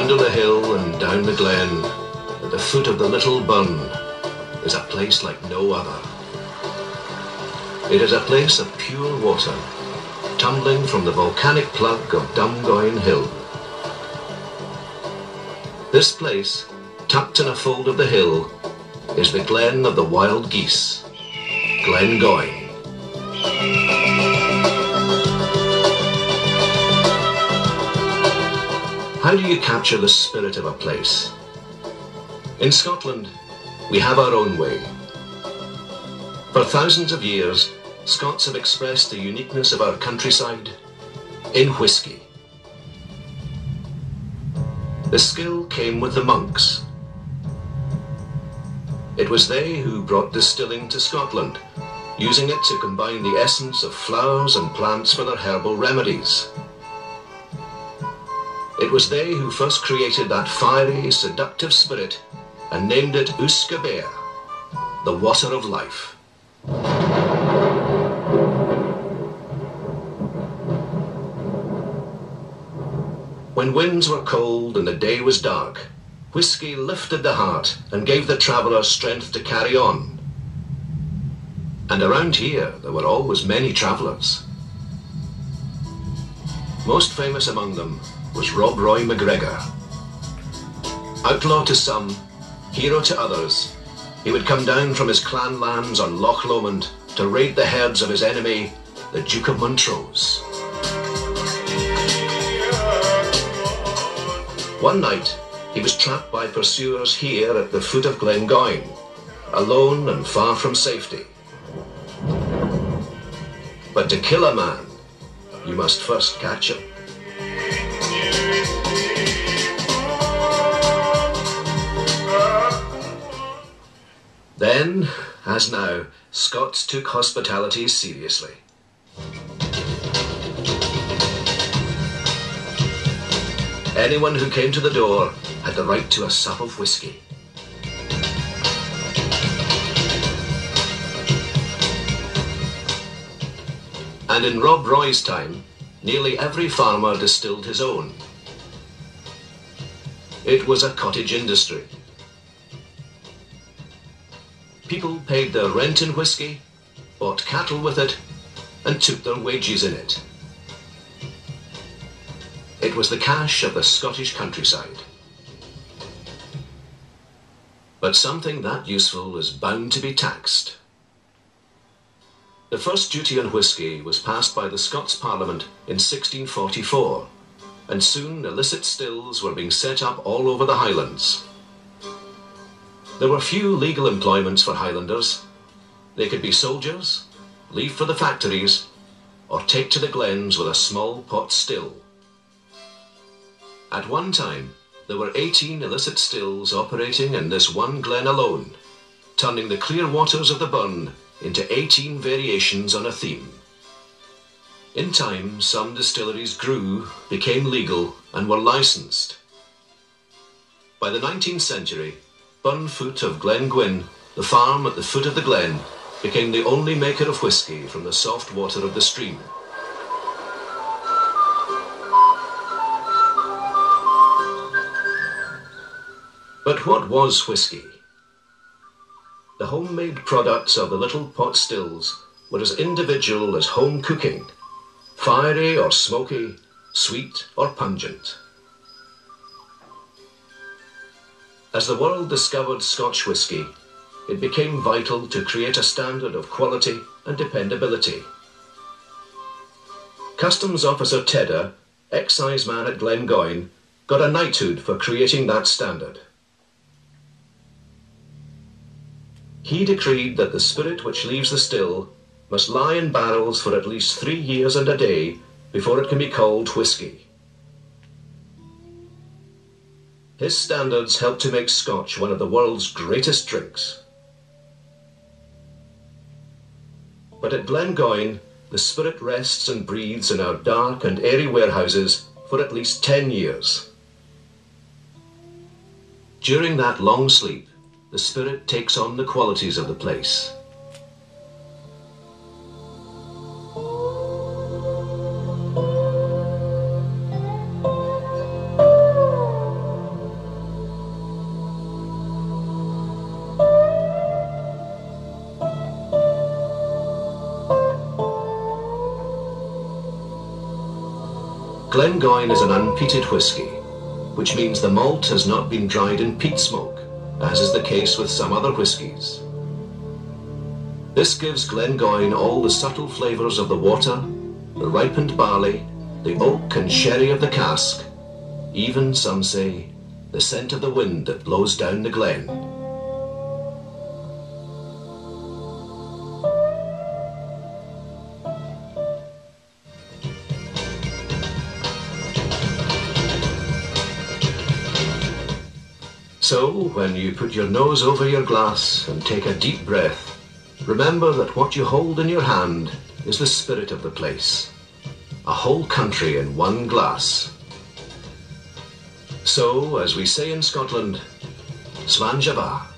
Under the hill and down the glen, at the foot of the little burn, is a place like no other. It is a place of pure water, tumbling from the volcanic plug of Dumgoyne Hill. This place, tucked in a fold of the hill, is the glen of the wild geese, Glengoyne. How do you capture the spirit of a place? In Scotland, we have our own way. For thousands of years, Scots have expressed the uniqueness of our countryside in whisky. The skill came with the monks. It was they who brought distilling to Scotland, using it to combine the essence of flowers and plants for their herbal remedies. It was they who first created that fiery, seductive spirit and named it Uisce Bear, the water of life. When winds were cold and the day was dark, whisky lifted the heart and gave the traveller strength to carry on. And around here there were always many travellers. Most famous among them was Rob Roy MacGregor. Outlaw to some, hero to others, he would come down from his clan lands on Loch Lomond to raid the herds of his enemy, the Duke of Montrose. One night, he was trapped by pursuers here at the foot of Glengoyne, alone and far from safety. But to kill a man, you must first catch him. Then, as now, Scots took hospitality seriously. Anyone who came to the door had the right to a sup of whisky. And in Rob Roy's time, nearly every farmer distilled his own. It was a cottage industry. People paid their rent in whisky, bought cattle with it, and took their wages in it. It was the cash of the Scottish countryside. But something that useful is bound to be taxed. The first duty on whisky was passed by the Scots Parliament in 1644, and soon illicit stills were being set up all over the Highlands. There were few legal employments for Highlanders. They could be soldiers, leave for the factories, or take to the glens with a small pot still. At one time, there were 18 illicit stills operating in this one glen alone, turning the clear waters of the Burn into 18 variations on a theme. In time, some distilleries grew, became legal, and were licensed. By the 19th century, Burnfoot of Glengoyne, the farm at the foot of the glen, became the only maker of whisky from the soft water of the stream. But what was whisky? The homemade products of the little pot stills were as individual as home cooking, fiery or smoky, sweet or pungent. As the world discovered Scotch whisky, it became vital to create a standard of quality and dependability. Customs Officer Tedder, exciseman at Glengoyne, got a knighthood for creating that standard. He decreed that the spirit which leaves the still must lie in barrels for at least 3 years and a day before it can be called whisky. His standards helped to make Scotch one of the world's greatest drinks. But at Glengoyne, the spirit rests and breathes in our dark and airy warehouses for at least 10 years. During that long sleep, the spirit takes on the qualities of the place. Glengoyne is an unpeated whisky, which means the malt has not been dried in peat smoke, as is the case with some other whiskies. This gives Glengoyne all the subtle flavours of the water, the ripened barley, the oak and sherry of the cask, even, some say, the scent of the wind that blows down the glen. So, when you put your nose over your glass and take a deep breath, remember that what you hold in your hand is the spirit of the place. A whole country in one glass. So, as we say in Scotland, Svan Jabbar.